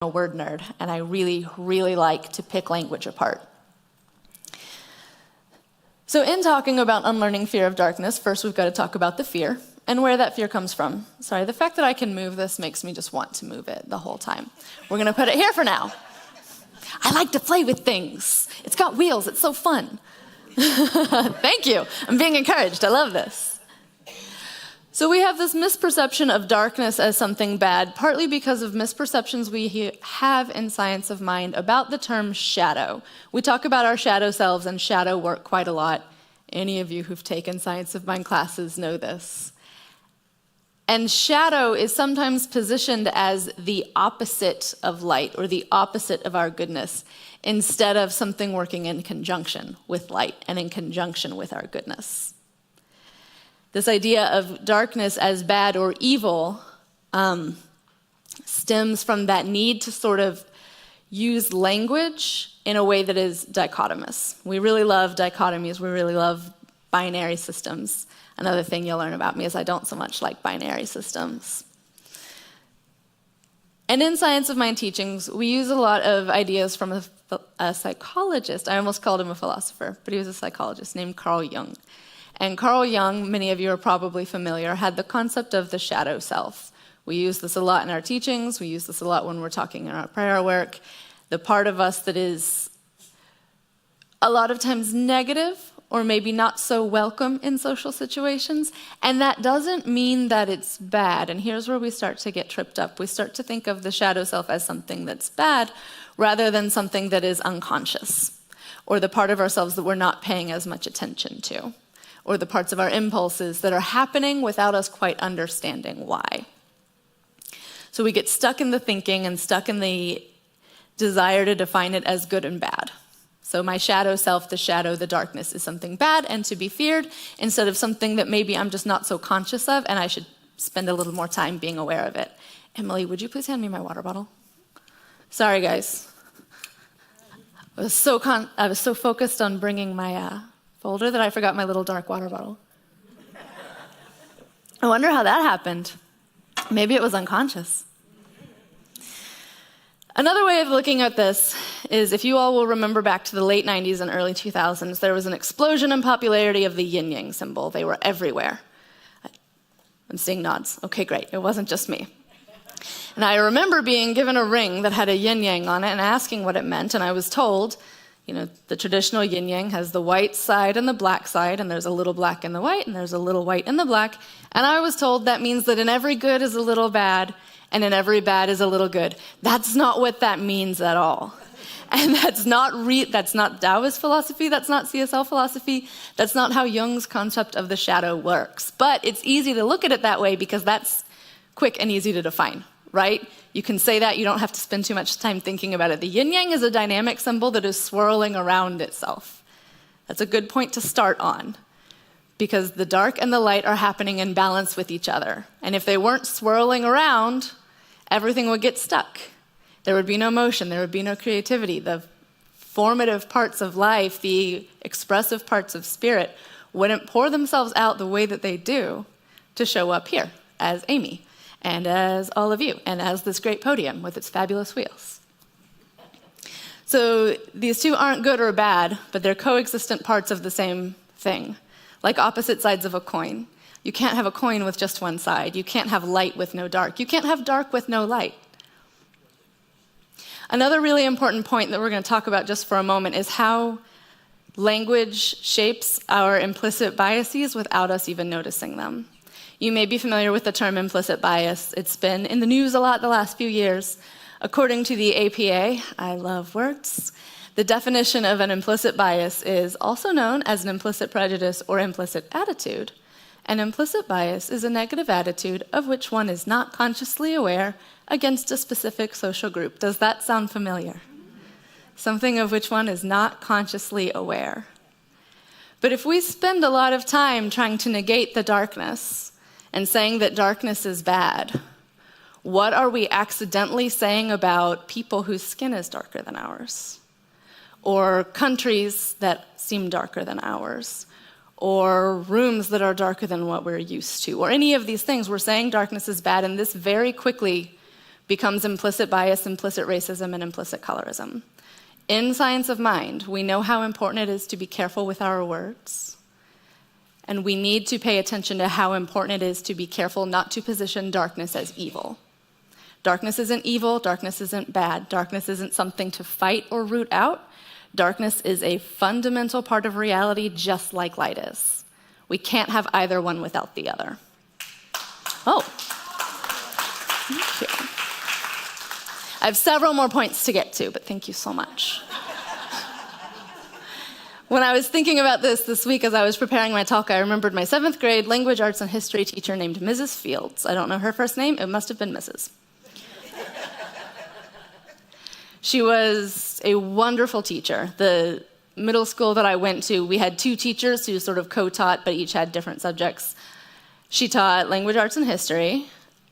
a word nerd, and I really, really like to pick language apart. So in talking about unlearning fear of darkness, first we've got to talk about the fear and where that fear comes from. Sorry, the fact that I can move this makes me just want to move it the whole time. We're going to put it here for now. I like to play with things. It's got wheels. It's so fun. Thank you. I'm being encouraged. I love this. So we have this misperception of darkness as something bad, partly because of misperceptions we have in science of mind about the term shadow. We talk about our shadow selves and shadow work quite a lot. Any of you who've taken science of mind classes know this. And shadow is sometimes positioned as the opposite of light or the opposite of our goodness, instead of something working in conjunction with light and in conjunction with our goodness. This idea of darkness as bad or evil stems from that need to sort of use language in a way that is dichotomous. We really love dichotomies. We really love binary systems. Another thing you'll learn about me is I don't so much like binary systems. And in Science of Mind teachings, we use a lot of ideas from a psychologist. I almost called him a philosopher, but he was a psychologist named Carl Jung. And Carl Jung, many of you are probably familiar, had the concept of the shadow self. We use this a lot in our teachings. We use this a lot when we're talking in our prayer work. The part of us that is a lot of times negative or maybe not so welcome in social situations. And that doesn't mean that it's bad. And here's where we start to get tripped up. We start to think of the shadow self as something that's bad rather than something that is unconscious, or the part of ourselves that we're not paying as much attention to, or the parts of our impulses that are happening without us quite understanding why. So we get stuck in the thinking and stuck in the desire to define it as good and bad. So my shadow self, the shadow, the darkness, is something bad and to be feared, instead of something that maybe I'm just not so conscious of and I should spend a little more time being aware of it. Emily, would you please hand me my water bottle? Sorry, guys. I was so focused on bringing my folder that I forgot my little dark water bottle. I wonder how that happened. Maybe it was unconscious. Another way of looking at this is, if you all will remember back to the late 90s and early 2000s, there was an explosion in popularity of the Yin Yang Symbol. They were everywhere. I'm seeing nods. Okay, great. It wasn't just me. And I remember being given a ring that had a yin yang on it and asking what it meant, and I was told, the traditional yin yang has the white side and the black side, and there's a little black in the white, and there's a little white in the black. And I was told that means that in every good is a little bad, and in every bad is a little good. That's not what that means at all. And that's not Taoist philosophy, that's not CSL philosophy, that's not how Jung's concept of the shadow works. But it's easy to look at it that way because that's quick and easy to define, right? You can say that, you don't have to spend too much time thinking about it. The yin-yang is a dynamic symbol that is swirling around itself. That's a good point to start on, because the dark and the light are happening in balance with each other. And if they weren't swirling around, everything would get stuck. There would be no motion, there would be no creativity. The formative parts of life, the expressive parts of spirit, wouldn't pour themselves out the way that they do to show up here as Amy, and as all of you, and as this great podium with its fabulous wheels. So these two aren't good or bad, but they're coexistent parts of the same thing, like opposite sides of a coin. You can't have a coin with just one side. You can't have light with no dark. You can't have dark with no light. Another really important point that we're going to talk about just for a moment is how language shapes our implicit biases without us even noticing them. You may be familiar with the term implicit bias. It's been in the news a lot the last few years. According to the APA, I love words, the definition of an implicit bias is also known as an implicit prejudice or implicit attitude. An implicit bias is a negative attitude of which one is not consciously aware against a specific social group. Does that sound familiar? Something of which one is not consciously aware. But if we spend a lot of time trying to negate the darkness and saying that darkness is bad, what are we accidentally saying about people whose skin is darker than ours? Or countries that seem darker than ours? Or rooms that are darker than what we're used to? Or any of these things, we're saying darkness is bad, and this very quickly becomes implicit bias, implicit racism, and implicit colorism. In Science of Mind, we know how important it is to be careful with our words, and we need to pay attention to how important it is to be careful not to position darkness as evil. Darkness isn't evil, darkness isn't bad, darkness isn't something to fight or root out. Darkness is a fundamental part of reality, just like light is. We can't have either one without the other. Oh, thank you. I have several more points to get to, but thank you so much. When I was thinking about this week as I was preparing my talk, I remembered my 7th grade language, arts, and history teacher named Mrs. Fields. I don't know her first name. It must have been Mrs. She was a wonderful teacher. The middle school that I went to, we had 2 teachers who sort of co-taught, but each had different subjects. She taught language, arts, and history,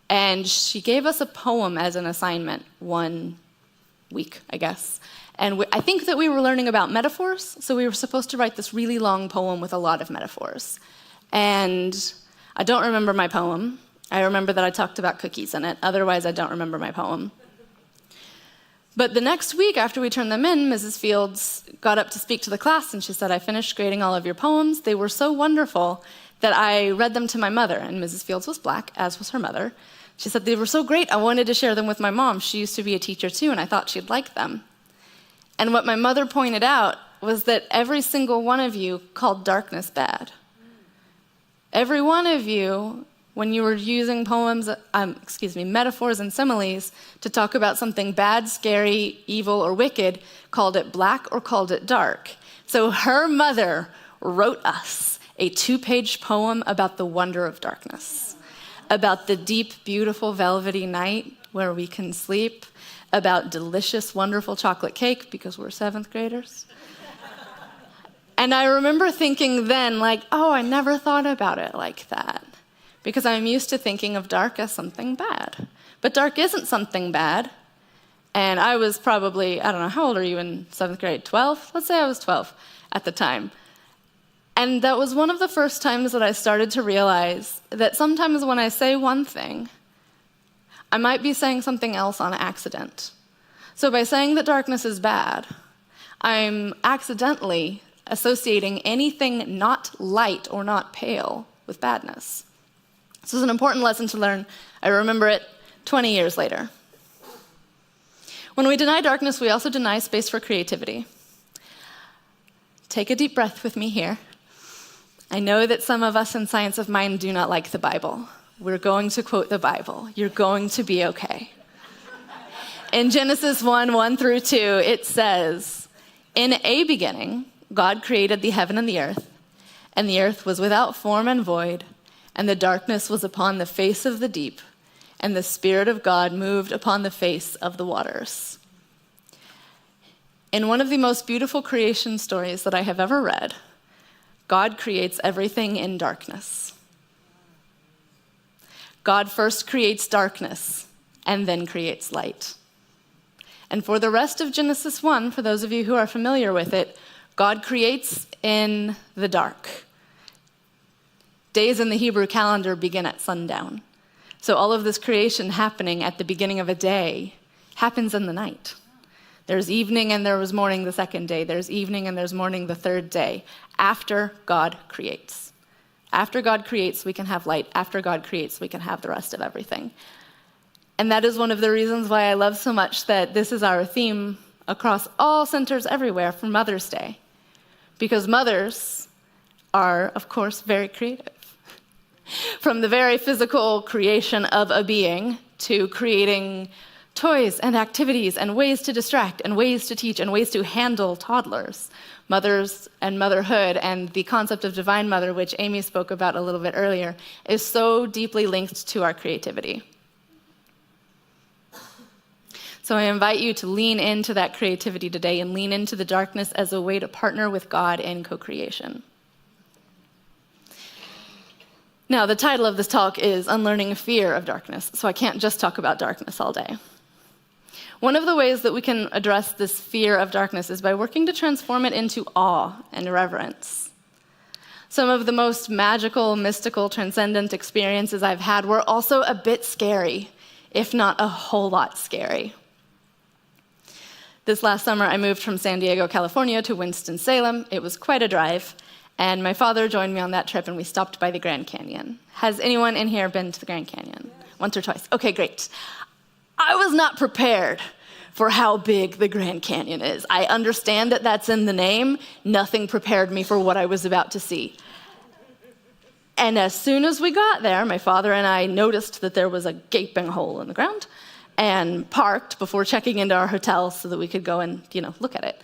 and she gave us a poem as an assignment one week, I guess. And I think that we were learning about metaphors, so we were supposed to write this really long poem with a lot of metaphors. And I don't remember my poem. I remember that I talked about cookies in it. Otherwise, I don't remember my poem. But the next week, after we turned them in, Mrs. Fields got up to speak to the class, and she said, "I finished grading all of your poems. They were so wonderful that I read them to my mother." And Mrs. Fields was Black, as was her mother. She said, "They were so great, I wanted to share them with my mom. She used to be a teacher too, and I thought she'd like them." And what my mother pointed out was that every single one of you called darkness bad. Every one of you, when you were using metaphors and similes to talk about something bad, scary, evil, or wicked, called it black or called it dark. So her mother wrote us a 2-page poem about the wonder of darkness, about the deep, beautiful, velvety night where we can sleep, about delicious, wonderful chocolate cake, because we're 7th graders. And I remember thinking then, like, oh, I never thought about it like that, because I'm used to thinking of dark as something bad. But dark isn't something bad. And I was probably, I don't know, how old are you in 7th grade? 12? Let's say I was 12 at the time. And that was one of the first times that I started to realize that sometimes when I say one thing, I might be saying something else on accident. So by saying that darkness is bad, I'm accidentally associating anything not light or not pale with badness. This is an important lesson to learn. I remember it 20 years later. When we deny darkness, we also deny space for creativity. Take a deep breath with me here. I know that some of us in Science of Mind do not like the Bible. We're going to quote the Bible. You're going to be okay. In Genesis 1:1-2, it says, "In a beginning, God created the heaven and the earth was without form and void, and the darkness was upon the face of the deep, and the Spirit of God moved upon the face of the waters." In one of the most beautiful creation stories that I have ever read, God creates everything in darkness. God first creates darkness and then creates light. And for the rest of Genesis 1, for those of you who are familiar with it, God creates in the dark. Days in the Hebrew calendar begin at sundown. So all of this creation happening at the beginning of a day happens in the night. There's evening and there was morning the second day. There's evening and there's morning the third day, after God creates. After God creates, we can have light. After God creates, we can have the rest of everything. And that is one of the reasons why I love so much that this is our theme across all centers everywhere for Mother's Day. Because mothers are, of course, very creative. From the very physical creation of a being to creating toys and activities and ways to distract and ways to teach and ways to handle toddlers. Mothers and motherhood and the concept of divine mother, which Amy spoke about a little bit earlier, is so deeply linked to our creativity. So I invite you to lean into that creativity today and lean into the darkness as a way to partner with God in co-creation. Now, the title of this talk is Unlearning Fear of Darkness, so I can't just talk about darkness all day. One of the ways that we can address this fear of darkness is by working to transform it into awe and reverence. Some of the most magical, mystical, transcendent experiences I've had were also a bit scary if not a whole lot scary. This last summer, I moved from San Diego, California to Winston-Salem. It was quite a drive, and my father joined me on that trip, and we stopped by the Grand Canyon. Has anyone in here been to the Grand Canyon? Once or twice? Okay, great. I was not prepared for how big the Grand Canyon is. I understand that that's in the name. Nothing prepared me for what I was about to see. And as soon as we got there, my father and I noticed that there was a gaping hole in the ground and parked before checking into our hotel so that we could go and, look at it.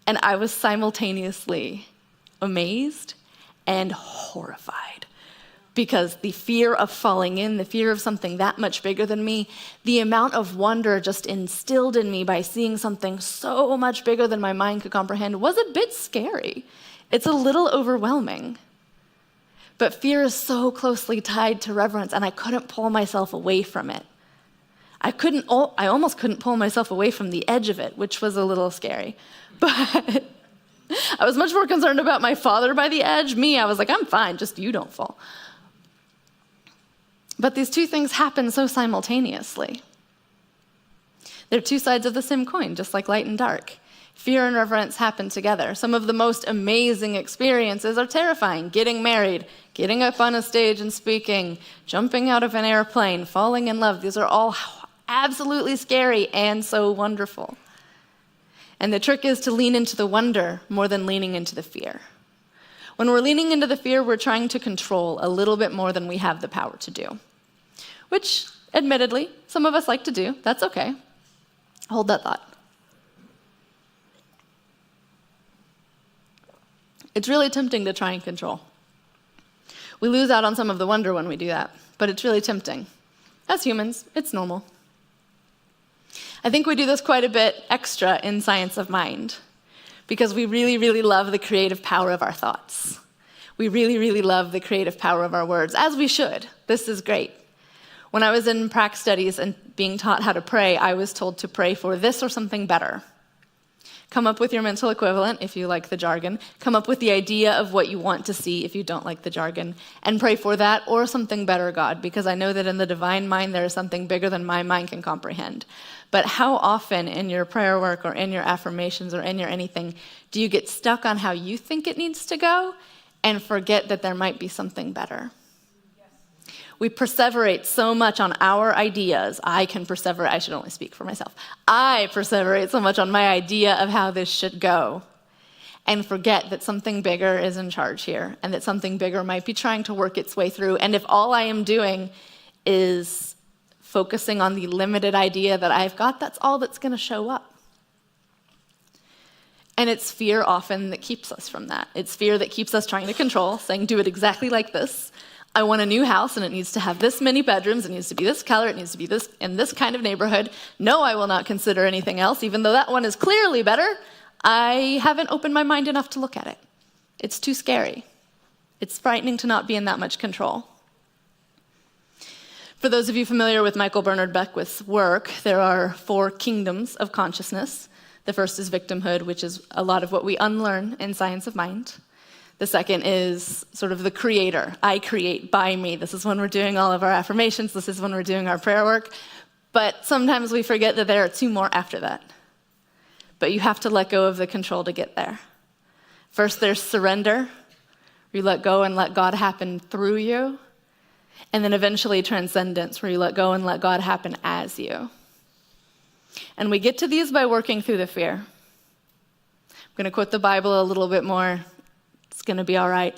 And I was simultaneously amazed and horrified because the fear of falling in, the fear of something that much bigger than me, the amount of wonder just instilled in me by seeing something so much bigger than my mind could comprehend was a bit scary. It's a little overwhelming. But fear is so closely tied to reverence, and I couldn't pull myself away from it. I almost couldn't pull myself away from the edge of it, which was a little scary. But I was much more concerned about my father by the edge. Me, I was like, I'm fine, just you don't fall. But these two things happen so simultaneously. They're two sides of the same coin, just like light and dark. Fear and reverence happen together. Some of the most amazing experiences are terrifying. Getting married, getting up on a stage and speaking, jumping out of an airplane, falling in love. These are all absolutely scary and so wonderful. And the trick is to lean into the wonder more than leaning into the fear. When we're leaning into the fear, we're trying to control a little bit more than we have the power to do, which, admittedly, some of us like to do. That's okay. Hold that thought. It's really tempting to try and control. We lose out on some of the wonder when we do that, but it's really tempting. As humans, it's normal. I think we do this quite a bit extra in Science of Mind because we really, really love the creative power of our thoughts. We really, really love the creative power of our words, as we should. This is great. When I was in prac studies and being taught how to pray, I was told to pray for this or something better. Come up with your mental equivalent if you like the jargon. Come up with the idea of what you want to see if you don't like the jargon. And pray for that or something better, God, because I know that in the divine mind there is something bigger than my mind can comprehend. But how often in your prayer work or in your affirmations or in your anything do you get stuck on how you think it needs to go and forget that there might be something better? We perseverate so much on our ideas. I should only speak for myself. I perseverate so much on my idea of how this should go and forget that something bigger is in charge here and that something bigger might be trying to work its way through. And if all I am doing is focusing on the limited idea that I've got, that's all that's going to show up. And it's fear often that keeps us from that. It's fear that keeps us trying to control, saying, do it exactly like this. I want a new house, and it needs to have this many bedrooms, it needs to be this color, it needs to be this in this kind of neighborhood. No, I will not consider anything else, even though that one is clearly better. I haven't opened my mind enough to look at it. It's too scary. It's frightening to not be in that much control. For those of you familiar with Michael Bernard Beckwith's work, there are 4 kingdoms of consciousness. The first is victimhood, which is a lot of what we unlearn in Science of Mind. The second is sort of the creator. I create by me. This is when we're doing all of our affirmations. This is when we're doing our prayer work. But sometimes we forget that there are 2 more after that. But you have to let go of the control to get there. First, there's surrender. Where you let go and let God happen through you. And then eventually transcendence, where you let go and let God happen as you. And we get to these by working through the fear. I'm going to quote the Bible a little bit more. It's going to be all right.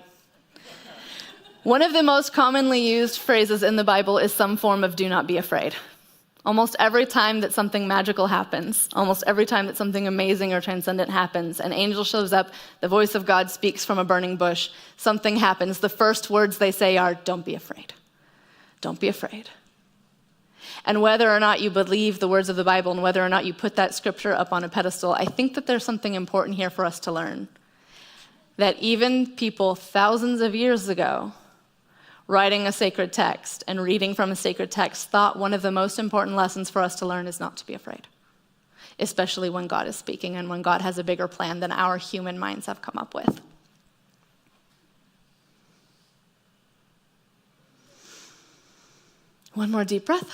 One of the most commonly used phrases in the Bible is some form of do not be afraid. Almost every time that something magical happens, almost every time that something amazing or transcendent happens, an angel shows up, the voice of God speaks from a burning bush, something happens, the first words they say are, don't be afraid. Don't be afraid. And whether or not you believe the words of the Bible and whether or not you put that scripture up on a pedestal, I think that there's something important here for us to learn. That even people thousands of years ago, writing a sacred text and reading from a sacred text, thought one of the most important lessons for us to learn is not to be afraid, especially when God is speaking and when God has a bigger plan than our human minds have come up with. One more deep breath.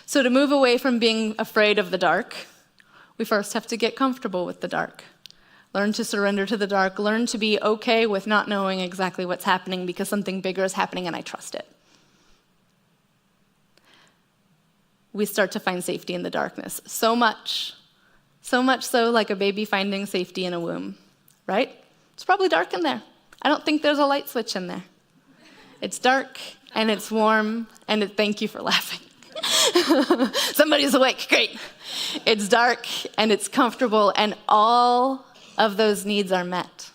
So to move away from being afraid of the dark, we first have to get comfortable with the dark. Learn to surrender to the dark. Learn to be okay with not knowing exactly what's happening because something bigger is happening and I trust it. We start to find safety in the darkness. So much so like a baby finding safety in a womb, right? It's probably dark in there. I don't think there's a light switch in there. It's dark and it's warm and thank you for laughing. Somebody's awake, great. It's dark and it's comfortable and all of those needs are met.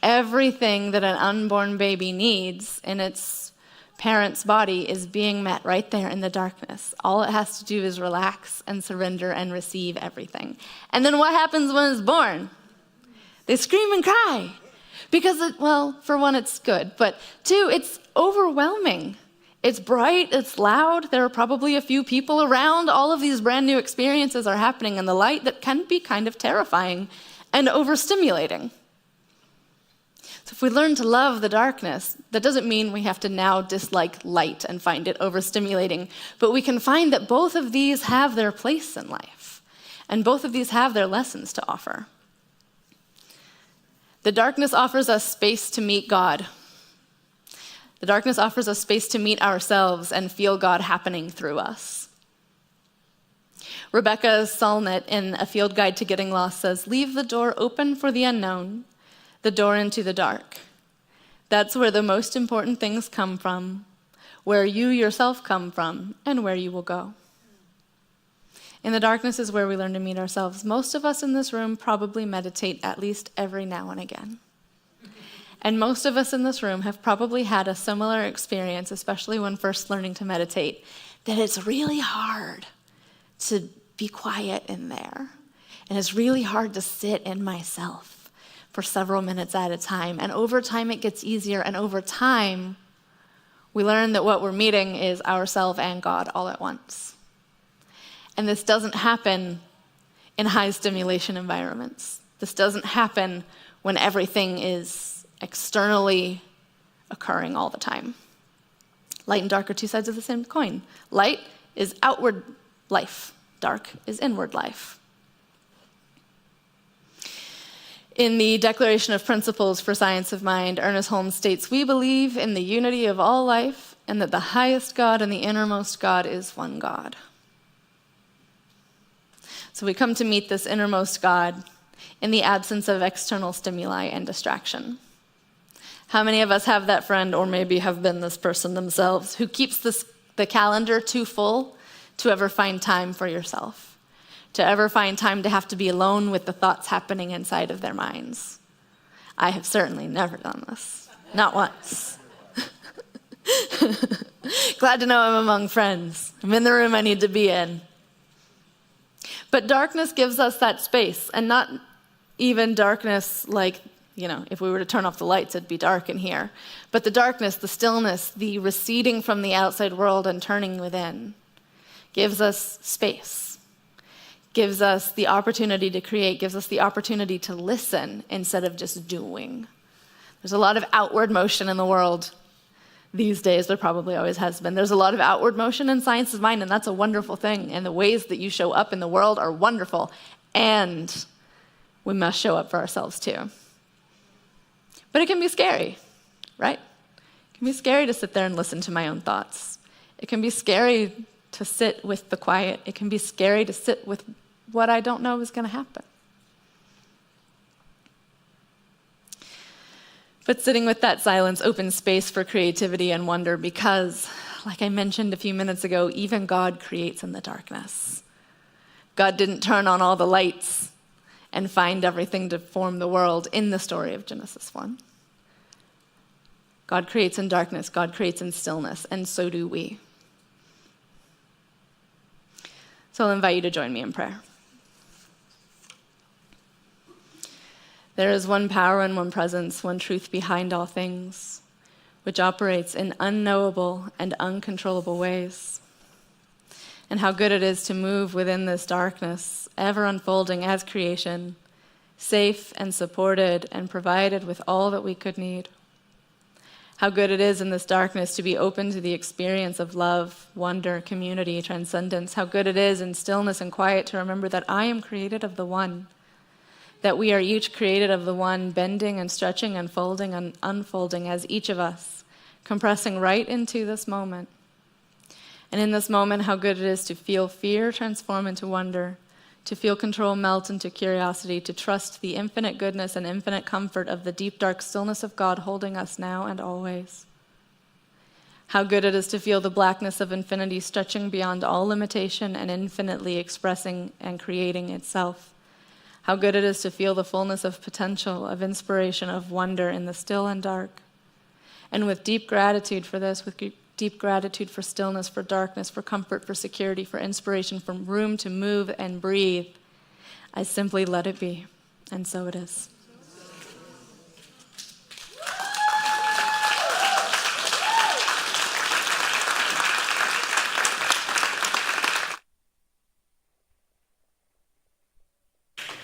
Everything that an unborn baby needs in its parent's body is being met right there in the darkness. All it has to do is relax and surrender and receive everything. And then what happens when it's born? They scream and cry. Because, for one, it's good. But two, it's overwhelming. It's bright, it's loud. There are probably a few people around. All of these brand new experiences are happening in the light that can be kind of terrifying and overstimulating. So if we learn to love the darkness, that doesn't mean we have to now dislike light and find it overstimulating, but we can find that both of these have their place in life, and both of these have their lessons to offer. The darkness offers us space to meet God. The darkness offers us space to meet ourselves and feel God happening through us. Rebecca Solnit in A Field Guide to Getting Lost says, "Leave the door open for the unknown, the door into the dark. That's where the most important things come from, where you yourself come from, and where you will go." In the darkness is where we learn to meet ourselves. Most of us in this room probably meditate at least every now and again. And most of us in this room have probably had a similar experience, especially when first learning to meditate, that it's really hard to be quiet in there. And it's really hard to sit in myself for several minutes at a time. And over time, it gets easier. And over time, we learn that what we're meeting is ourselves and God all at once. And this doesn't happen in high stimulation environments. This doesn't happen when everything is externally occurring all the time. Light and dark are two sides of the same coin. Light is outward life. Dark is inward life. In the Declaration of Principles for Science of Mind, Ernest Holmes states, "We believe in the unity of all life and that the highest God and the innermost God is one God." So we come to meet this innermost God in the absence of external stimuli and distraction. How many of us have that friend, or maybe have been this person themselves, who keeps the calendar too full to ever find time for yourself, to ever find time to have to be alone with the thoughts happening inside of their minds? I have certainly never done this, not once. Glad to know I'm among friends. I'm in the room I need to be in. But darkness gives us that space, and not even darkness like, if we were to turn off the lights, it'd be dark in here. But the darkness, the stillness, the receding from the outside world and turning within gives us space, gives us the opportunity to create, gives us the opportunity to listen instead of just doing. There's a lot of outward motion in the world these days. There probably always has been. There's a lot of outward motion in science of mind, and that's a wonderful thing. And the ways that you show up in the world are wonderful. And we must show up for ourselves too. But it can be scary, right? It can be scary to sit there and listen to my own thoughts. It can be scary to sit with the quiet. It can be scary to sit with what I don't know is going to happen. But sitting with that silence opens space for creativity and wonder because, like I mentioned a few minutes ago, even God creates in the darkness. God didn't turn on all the lights and find everything to form the world in the story of Genesis 1. God creates in darkness, God creates in stillness, and so do we. So I'll invite you to join me in prayer. There is one power and one presence, one truth behind all things, which operates in unknowable and uncontrollable ways. And how good it is to move within this darkness, ever unfolding as creation, safe and supported and provided with all that we could need. How good it is in this darkness to be open to the experience of love, wonder, community, transcendence. How good it is in stillness and quiet to remember that I am created of the One, that we are each created of the One, bending and stretching and folding and unfolding as each of us, compressing right into this moment. And in this moment, how good it is to feel fear transform into wonder, to feel control melt into curiosity, to trust the infinite goodness and infinite comfort of the deep, dark stillness of God holding us now and always. How good it is to feel the blackness of infinity stretching beyond all limitation and infinitely expressing and creating itself. How good it is to feel the fullness of potential, of inspiration, of wonder in the still and dark. And with deep gratitude for this, with deep gratitude for stillness, for darkness, for comfort, for security, for inspiration, for room to move and breathe, I simply let it be. And so it is.